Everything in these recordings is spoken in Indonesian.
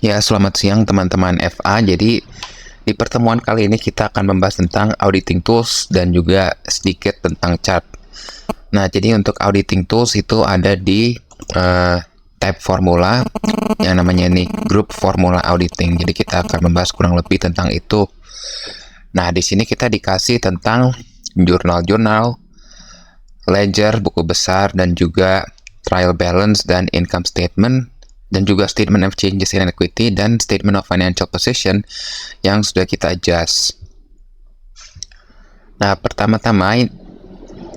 Ya, selamat siang teman-teman FA. Jadi, di pertemuan kali ini kita akan membahas tentang auditing tools dan juga sedikit tentang chart. Nah, jadi untuk auditing tools itu ada di tab formula yang namanya nih Group Formula Auditing. Jadi kita akan membahas kurang lebih tentang itu. Nah, di sini kita dikasih tentang jurnal-jurnal, ledger, buku besar, dan juga trial balance dan income statement, dan juga statement of changes in equity dan statement of financial position yang sudah kita adjust. Nah, pertama-tama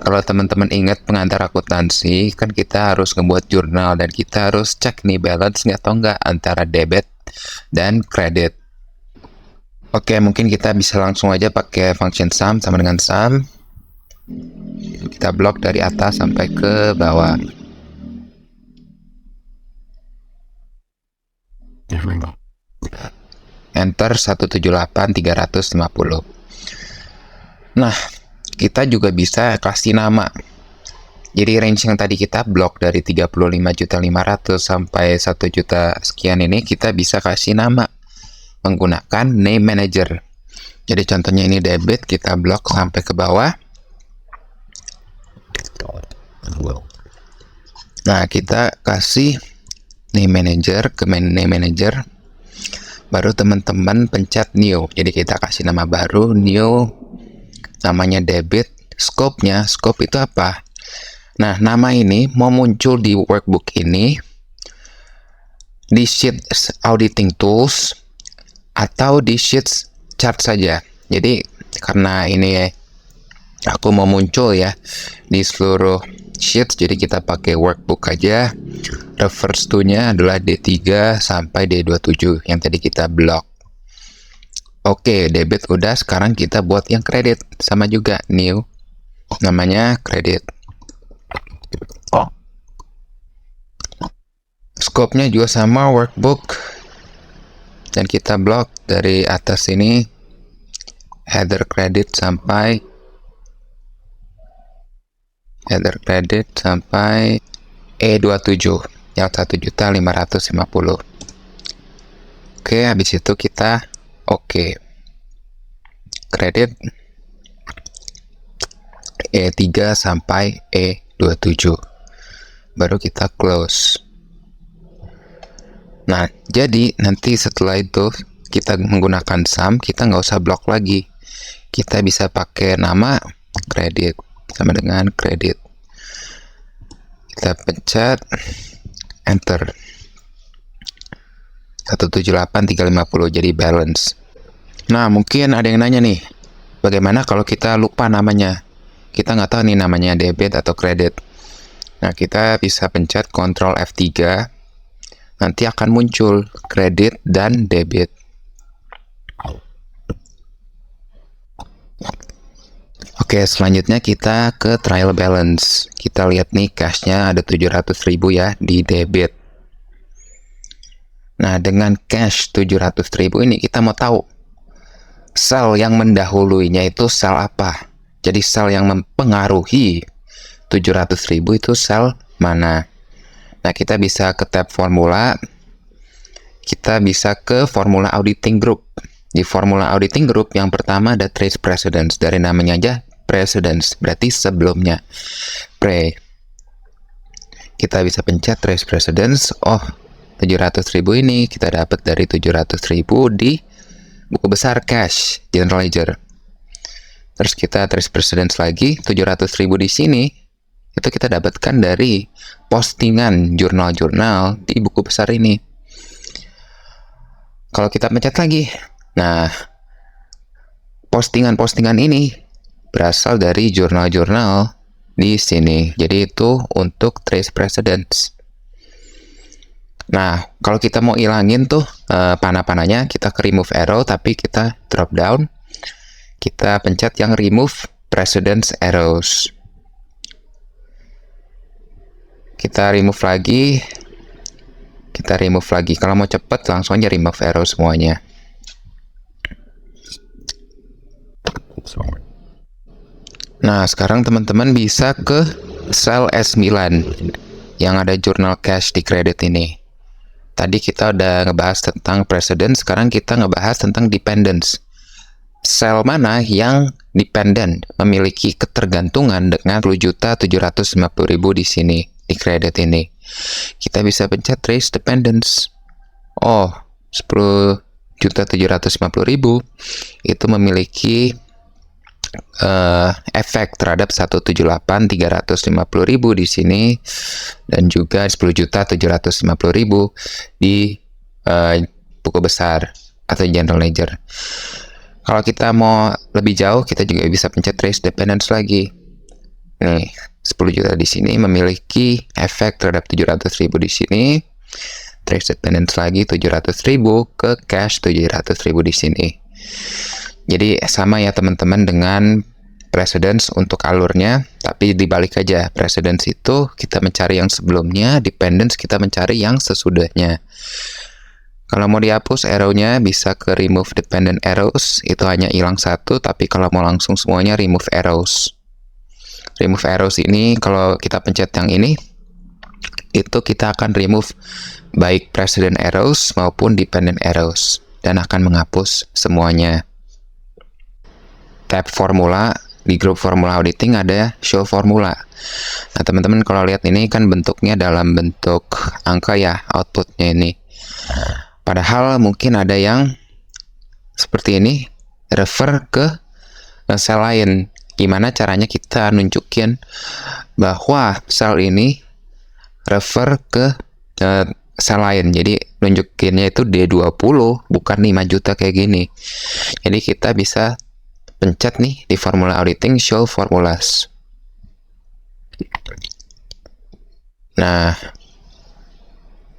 kalau teman-teman ingat pengantar akuntansi, kan kita harus ngebuat jurnal dan kita harus cek nih balance nggak atau nggak antara debit dan kredit. Oke, mungkin kita bisa langsung aja pakai function sum sama dengan sum. Kita blok dari atas sampai ke bawah. Enter 178.350. Nah, kita juga bisa kasih nama. Jadi range yang tadi kita blok dari 35.500.000 sampai 1 juta sekian ini kita bisa kasih nama menggunakan name manager. Jadi contohnya ini debit, kita blok sampai ke bawah. Nah, kita kasih name manager ke name manager. Baru teman-teman pencet new. Jadi kita kasih nama baru, new, namanya debit. Scope-nya, scope itu apa? Nah, nama ini mau muncul di workbook ini, di sheet auditing tools, atau di sheet chart saja. Jadi karena ini aku mau muncul ya di seluruh sheet, jadi kita pakai workbook aja. Reverse to-nya adalah D3 sampai D27 yang tadi kita blok. Oke, debit udah, sekarang kita buat yang kredit. Sama juga, new. Namanya kredit. Scope-nya juga sama, workbook. Dan kita blok dari atas ini, header kredit sampai E27 yang 1.550.000. Oke, habis itu kita kredit E3 sampai E27, baru kita close. Nah, jadi nanti setelah itu kita menggunakan sum, kita nggak usah blok lagi, kita bisa pakai nama kredit sama dengan kredit. Kita pencet enter 178.350 jadi balance. Nah, mungkin ada yang nanya nih, bagaimana kalau kita lupa namanya? Kita nggak tahu nih namanya debit atau kredit. Nah, kita bisa pencet Ctrl F3, nanti akan muncul kredit dan debit. Oke, selanjutnya kita ke trial balance. Kita lihat nih cashnya ada 700.000 ya di debit. Nah, dengan cash 700.000 ini kita mau tahu sel yang mendahuluinya itu sel apa. Jadi sel yang mempengaruhi 700.000 itu sel mana. Nah, kita bisa ke tab formula. Kita bisa ke formula auditing group. Di formula auditing group yang pertama ada trace precedence. Dari namanya aja precedence, berarti sebelumnya. Kita bisa pencet trace precedence. Oh, 700.000 ini kita dapat dari 700.000 di buku besar cash general ledger. Terus kita trace precedence lagi, 700.000 di sini itu kita dapatkan dari postingan jurnal-jurnal di buku besar ini. Kalau kita pencet lagi, nah postingan-postingan ini berasal dari jurnal-jurnal di sini. Jadi itu untuk trace precedence. Nah, kalau kita mau ilangin tuh panah-panahnya, kita ke remove arrow, tapi kita drop down. Kita pencet yang remove precedence arrows. Kita remove lagi. Kalau mau cepet langsung aja remove arrow semuanya. Nah, sekarang teman-teman bisa ke sel S9 yang ada jurnal cash di kredit ini. Tadi kita udah ngebahas tentang precedence, sekarang kita ngebahas tentang dependence. Sel mana yang dependent, memiliki ketergantungan dengan 10.750.000 di sini, di kredit ini. Kita bisa pencet trace dependence. Oh, 10.750.000 itu memiliki efek terhadap 178.350.000 di sini, dan juga 10.750.000 di buku besar atau general ledger. Kalau kita mau lebih jauh, kita juga bisa pencet trace dependence lagi. Nih, 10 juta di sini memiliki efek terhadap 700.000 di sini. Trace dependence lagi 700.000 ke cash 700.000 di sini. Jadi sama ya teman-teman dengan precedence untuk alurnya, tapi dibalik aja. Precedence itu kita mencari yang sebelumnya, dependence kita mencari yang sesudahnya. Kalau mau dihapus arrow-nya bisa ke remove dependent arrows, itu hanya hilang satu, tapi kalau mau langsung semuanya remove arrows. Remove arrows ini kalau kita pencet yang ini, itu kita akan remove baik precedent arrows maupun dependent arrows, dan akan menghapus semuanya. Tab formula, di grup formula auditing ada show formula. Nah teman-teman kalau lihat ini kan bentuknya dalam bentuk angka ya, outputnya ini. Padahal mungkin ada yang seperti ini, refer ke sel lain. Gimana caranya kita nunjukin bahwa sel ini refer ke sel lain. Jadi nunjukinnya itu D20, bukan 5 juta kayak gini. Jadi kita bisa pencet nih di formula auditing show formulas. Nah,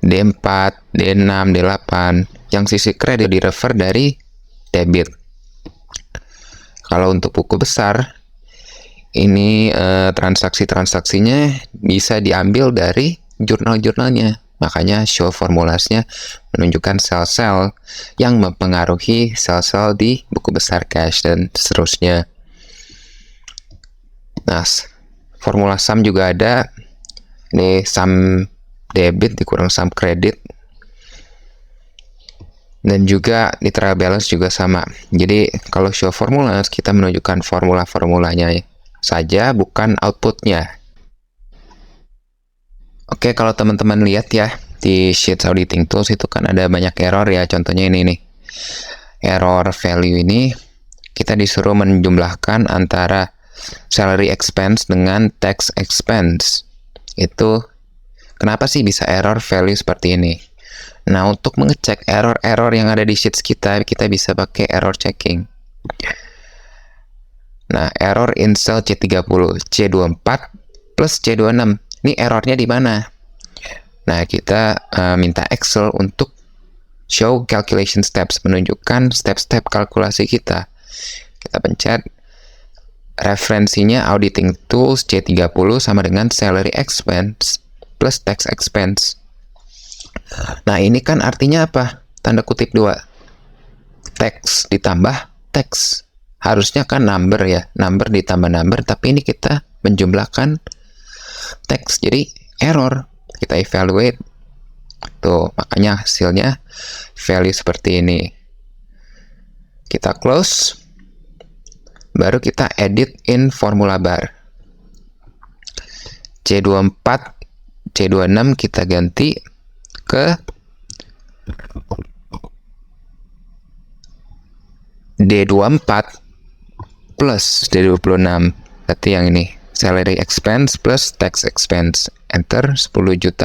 D4, D6, D8 yang sisi kredit di refer dari debit. Kalau untuk buku besar ini transaksi-transaksinya bisa diambil dari jurnal-jurnalnya. Makanya show formulasnya menunjukkan sel-sel yang mempengaruhi sel-sel di buku besar cash dan seterusnya. Nah, formula sum juga ada. Ini sum debit dikurang sum kredit. Dan juga di trial balance juga sama. Jadi kalau show formulas kita menunjukkan formula-formulanya saja, bukan outputnya. Oke, kalau teman-teman lihat ya di Sheets Auditing Tools itu kan ada banyak error ya. Contohnya ini nih, error value ini kita disuruh menjumlahkan antara salary expense dengan tax expense. Itu kenapa sih bisa error value seperti ini? Nah, untuk mengecek error-error yang ada di sheets kita bisa pakai error checking. Nah, error in cell C30, C24 plus C26. Ini errornya di mana? Nah, kita minta Excel untuk show calculation steps, menunjukkan step-step kalkulasi kita. Kita pencet referensinya auditing tools C30 sama dengan salary expense plus tax expense. Nah, ini kan artinya apa? Tanda kutip 2. Tax ditambah tax. Harusnya kan number ya, number ditambah number, tapi ini kita menjumlahkan tax, jadi error. Kita evaluate, tuh makanya hasilnya value seperti ini. Kita close, baru kita edit in formula bar. C24, C26 kita ganti ke D24 plus D26, berarti yang ini salary expense plus tax expense. Enter 10.100.000.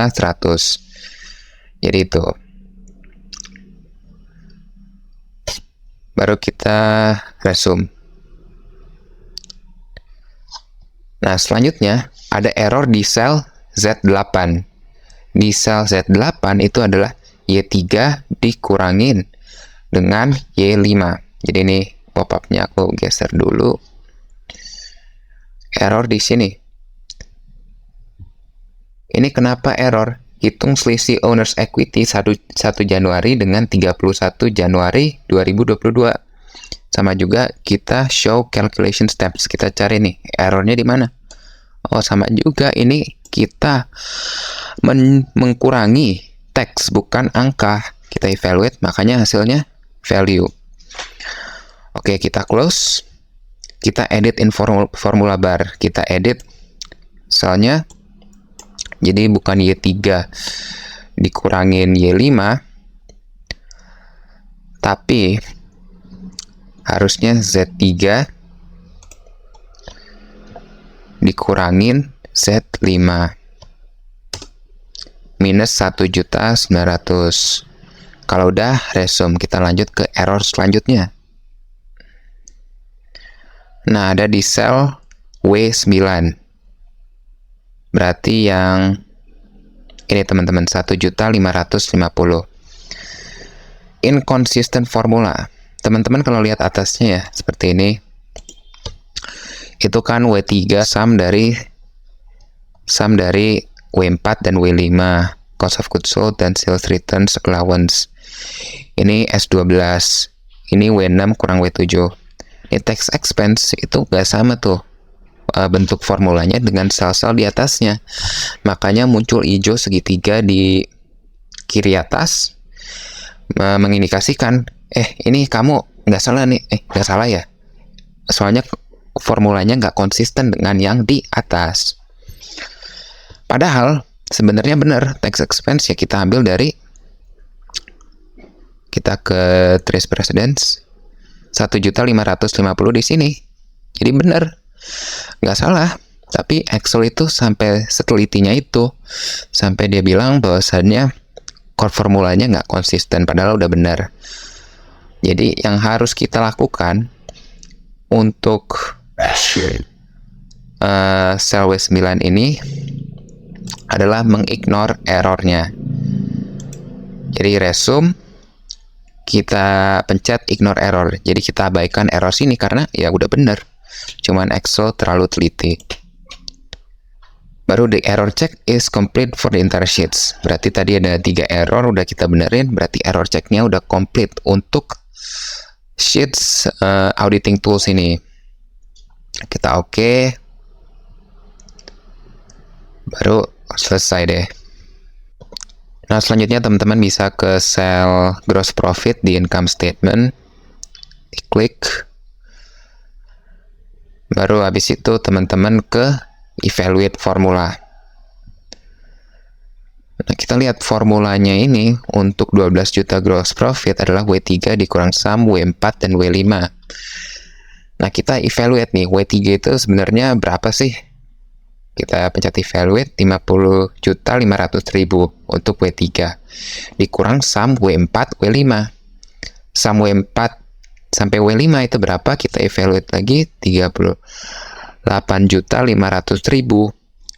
Jadi itu. Baru kita resume. Nah, selanjutnya ada error di sel Z8. Di sel Z8 itu adalah Y3 dikurangin dengan Y5. Jadi ini pop-up-nya aku geser dulu. Error di sini. Ini kenapa error? Hitung selisih owner's equity 1 Januari dengan 31 Januari 2022. Sama juga kita show calculation steps. Kita cari nih errornya di mana. Oh, sama juga ini kita mengkurangi teks, bukan angka. Kita evaluate, makanya hasilnya value. Oke, kita close. Kita edit in formula bar. Kita edit selnya. Jadi bukan Y3 dikurangin Y5, tapi harusnya Z3 dikurangin Z5 minus 1.900.000. Kalau udah resume, kita lanjut ke error selanjutnya. Nah, ada di sel W9. Berarti yang ini teman-teman, 1.550.000. Inconsistent formula. Teman-teman kalau lihat atasnya ya, seperti ini. Itu kan W3 sum dari W4 dan W5, cost of goods sold dan sales returns allowance. Ini S12, ini W6 kurang W7. Ini tax expense itu nggak sama tuh bentuk formulanya dengan sel-sel di atasnya. Makanya muncul hijau segitiga di kiri atas, mengindikasikan, ini kamu nggak salah nih, nggak salah ya. Soalnya formulanya nggak konsisten dengan yang di atas. Padahal sebenarnya benar, tax expense ya kita ambil dari, kita ke trace precedence 1.550.000 di sini. Jadi benar, nggak salah. Tapi Excel itu sampai setelitinya itu, sampai dia bilang bahwasannya core formulanya nggak konsisten, padahal udah benar. Jadi yang harus kita lakukan untuk sel W9 ini adalah mengignore errornya. Jadi resume, kita pencet ignore error. Jadi kita abaikan error sini karena ya udah bener. Cuman Excel terlalu teliti. Baru the error check is complete for the entire sheets. Berarti tadi ada 3 error udah kita benerin. Berarti error checknya udah complete untuk sheets auditing tools ini. Kita oke. Baru selesai deh. Nah, selanjutnya teman-teman bisa ke sel gross profit di income statement, diklik. Baru habis itu teman-teman ke evaluate formula. Nah, kita lihat formulanya ini untuk 12 juta gross profit adalah W3 dikurang sum W4 dan W5. Nah, kita evaluate nih, W3 itu sebenarnya berapa sih? Kita pencet evaluate 50.500.000 untuk W3 dikurang sum W4 W5. Sum W4 sampai W5 itu berapa? Kita evaluate lagi 38.500.000.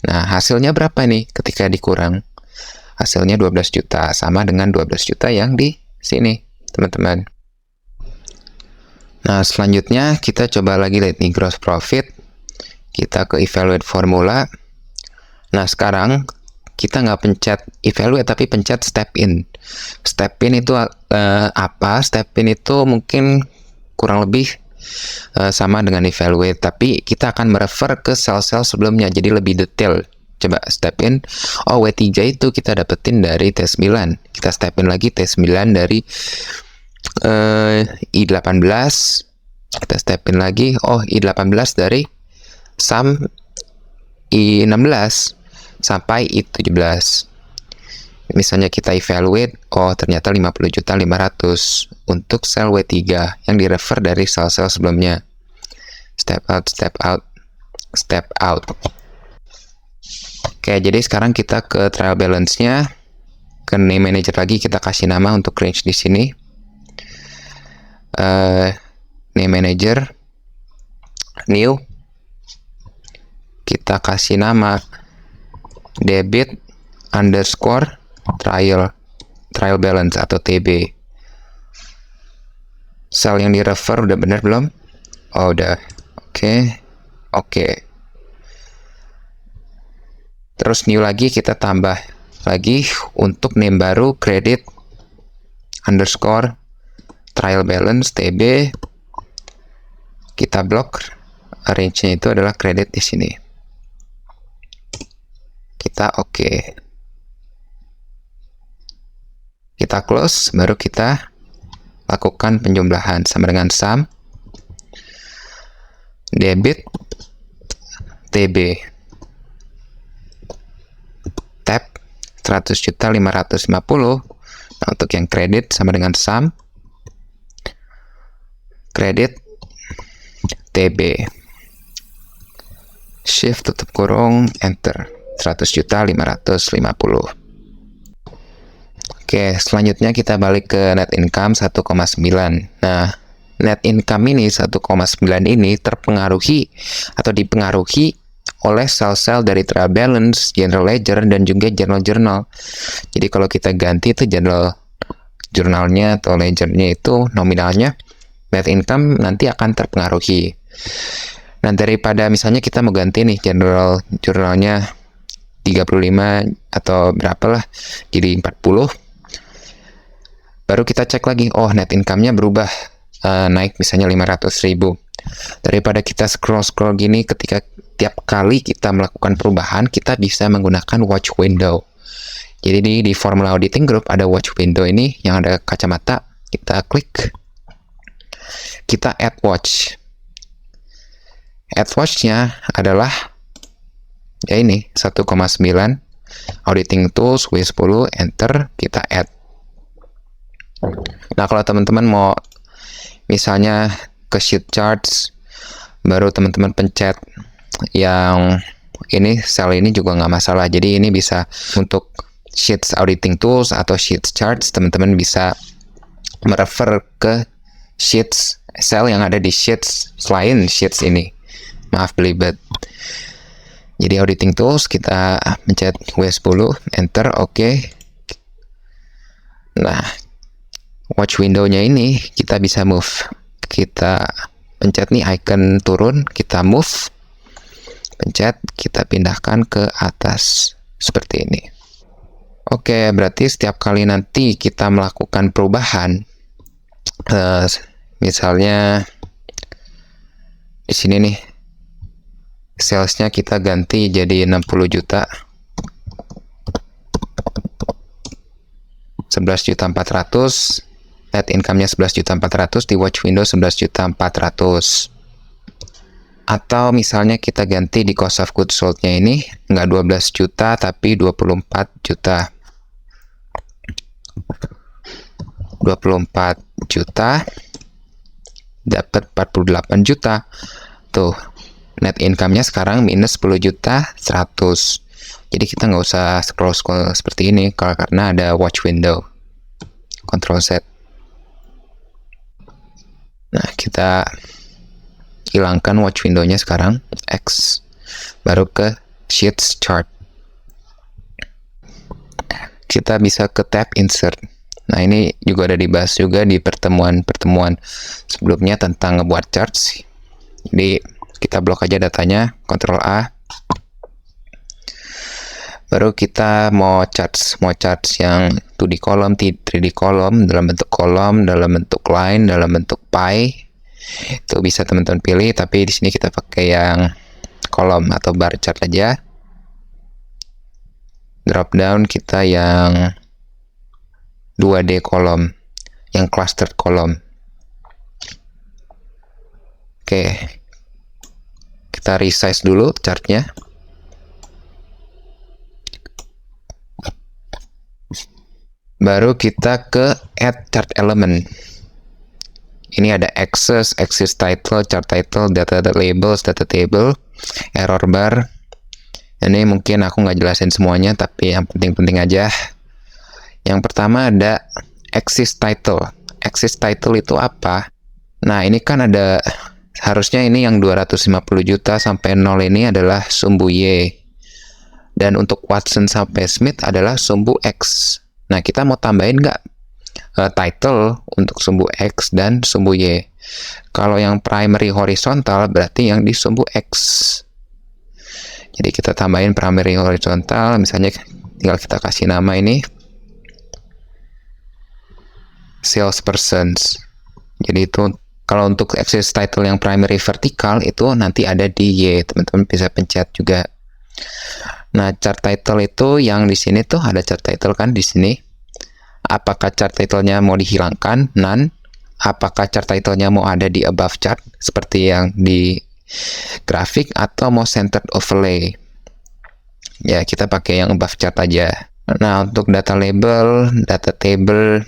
Nah, hasilnya berapa nih ketika dikurang? Hasilnya 12 juta, sama dengan 12 juta yang di sini, teman-teman. Nah, selanjutnya kita coba lagi lihat nih gross profit. Kita ke evaluate formula. Nah, sekarang kita nggak pencet evaluate, tapi pencet step in. Step in itu apa? Step in itu mungkin kurang lebih sama dengan evaluate, tapi kita akan merefer ke sel-sel sebelumnya, jadi lebih detail. Coba step in. Oh, W3 itu kita dapetin dari T9. Kita step in lagi T9 dari I18. Kita step in lagi. Oh, I18 dari sum I16 sampai I17. Misalnya kita evaluate, oh ternyata 50.500.000 untuk sel W3 yang direfer dari sel-sel sebelumnya. Step out, step out, step out. Oke, jadi sekarang kita ke trial balance-nya, ke name manager lagi, kita kasih nama untuk range di sini. Name manager, new. Kita kasih nama debit underscore trial balance atau TB. Sel yang direfer udah bener belum? Oh, udah. Oke. Terus new lagi, kita tambah lagi untuk name baru credit underscore trial balance TB. Kita blok, range-nya itu adalah credit di sini. Kita oke. Kita close, baru kita lakukan penjumlahan sama dengan sum debit TB tab 100.550. Nah, untuk yang kredit sama dengan sum kredit TB shift tutup kurung enter 100.550. Oke, selanjutnya kita balik ke net income 1,9. Nah, net income ini 1,9 ini terpengaruhi atau dipengaruhi oleh sel-sel dari trial balance, general ledger, dan juga journal. Jadi kalau kita ganti itu general jurnalnya atau ledgernya itu nominalnya, net income nanti akan terpengaruhi. Nah, daripada misalnya kita mau ganti nih general jurnalnya 35 atau berapalah jadi 40, baru kita cek lagi, oh net income-nya berubah, naik misalnya 500.000. Daripada kita scroll gini, ketika tiap kali kita melakukan perubahan, kita bisa menggunakan watch window. Jadi di formula auditing group ada watch window ini yang ada kacamata, kita klik, kita add watch. Add watch-nya adalah ya ini 1,9 auditing tools W10 enter, kita add. Nah, kalau teman-teman mau misalnya ke sheet charts, baru teman-teman pencet yang ini, sel ini juga nggak masalah. Jadi ini bisa untuk sheets auditing tools atau sheets charts, teman-teman bisa merefer ke sheets sel yang ada di sheets selain sheets ini. Maaf belibet. Jadi auditing tools kita pencet W10 enter, oke. Nah, watch window-nya ini kita bisa move. Kita pencet nih icon turun, kita move, pencet, kita pindahkan ke atas seperti ini. Oke, berarti setiap kali nanti kita melakukan perubahan, misalnya di sini nih salesnya kita ganti jadi 60 juta, 11.400.000, net income-nya 11.400.000, di watch window 11.400.000. Atau misalnya kita ganti di cost of goods sold-nya ini nggak 12 juta tapi 24 juta. 24 juta dapat 48 juta. Tuh, net income-nya sekarang minus 10 juta 100. Jadi kita nggak usah scroll seperti ini karena ada watch window. Ctrl Z. Nah, kita hilangkan watch window-nya sekarang, X, baru ke sheets chart. Kita bisa ke tab insert. Nah, ini juga ada dibahas juga di pertemuan sebelumnya tentang ngebuat charts. Jadi kita blok aja datanya, Ctrl A. Baru kita mau charts yang 2D column, 3D column, dalam bentuk kolom, dalam bentuk line, dalam bentuk pie. Itu bisa teman-teman pilih, tapi di sini kita pakai yang kolom atau bar chart aja. Drop down kita yang 2D kolom, yang clustered kolom. Oke. Kita resize dulu chartnya. Baru kita ke add chart element. Ini ada axis title, chart title, data labels, data table, error bar. Ini mungkin aku nggak jelasin semuanya, tapi yang penting-penting aja. Yang pertama ada axis title. Axis title itu apa? Nah, ini kan ada, harusnya ini yang 250 juta sampai 0 ini adalah sumbu Y. Dan untuk Watson sampai Smith adalah sumbu X. Nah, kita mau tambahin nggak title untuk sumbu X dan sumbu Y? Kalau yang primary horizontal berarti yang di sumbu X. Jadi kita tambahin primary horizontal, misalnya tinggal kita kasih nama ini salespersons. Jadi itu kalau untuk axis title yang primary vertikal itu nanti ada di Y, teman-teman bisa pencet juga. Nah, chart title itu yang di sini tuh ada chart title kan di sini. Apakah chart title-nya mau dihilangkan? None. Apakah chart title-nya mau ada di above chart seperti yang di grafik atau mau centered overlay? Ya, kita pakai yang above chart aja. Nah, untuk data label, data table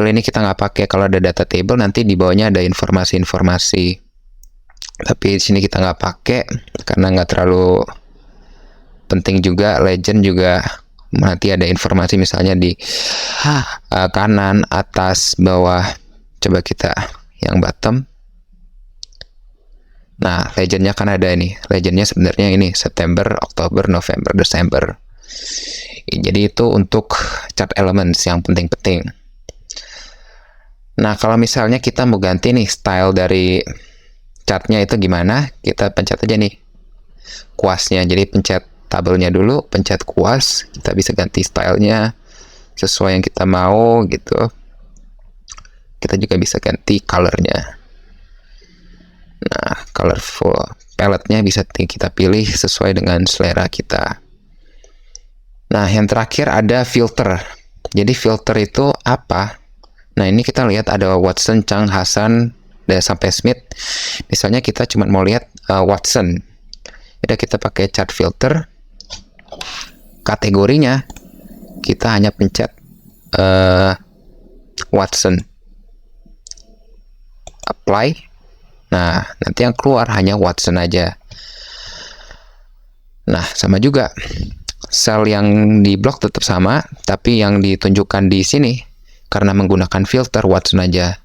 ini kita nggak pakai. Kalau ada data table nanti di bawahnya ada informasi-informasi. Tapi di sini kita nggak pakai karena nggak terlalu penting juga. Legend juga nanti ada informasi misalnya di kanan, atas, bawah. Coba kita yang bottom. Nah, legendnya kan ada ini. Legendnya sebenarnya ini September, Oktober, November, Desember. Jadi itu untuk chart elements yang penting-penting. Nah, kalau misalnya kita mau ganti nih style dari chartnya itu gimana? Kita pencet aja nih kuasnya. Jadi pencet tabelnya dulu, pencet kuas. Kita bisa ganti stylenya sesuai yang kita mau gitu. Kita juga bisa ganti colornya. Nah, colorful palette-nya bisa kita pilih sesuai dengan selera kita. Nah, yang terakhir ada filter. Jadi filter itu apa? Nah, ini kita lihat ada Watson, Chang, Hasan, dan sampai Smith. Misalnya kita cuma mau lihat Watson. Jadi kita pakai chart filter. Kategorinya kita hanya pencet Watson. Apply. Nah, nanti yang keluar hanya Watson aja. Nah, sama juga. Sel yang di blok tetap sama, tapi yang ditunjukkan di sini karena menggunakan filter Watson aja.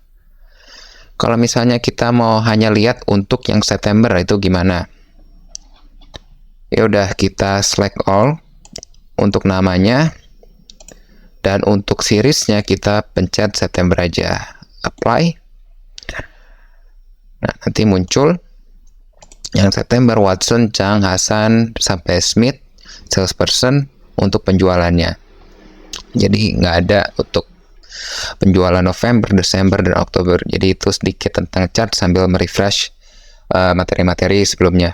Kalau misalnya kita mau hanya lihat untuk yang September itu gimana? Ya udah, kita select all untuk namanya, dan untuk seriesnya kita pencet September aja. Apply. Nah, nanti muncul yang September Watson, Chang, Hasan, sampai Smith, salesperson untuk penjualannya. Jadi nggak ada untuk penjualan November, Desember, dan Oktober. Jadi itu sedikit tentang chart sambil merefresh materi-materi sebelumnya.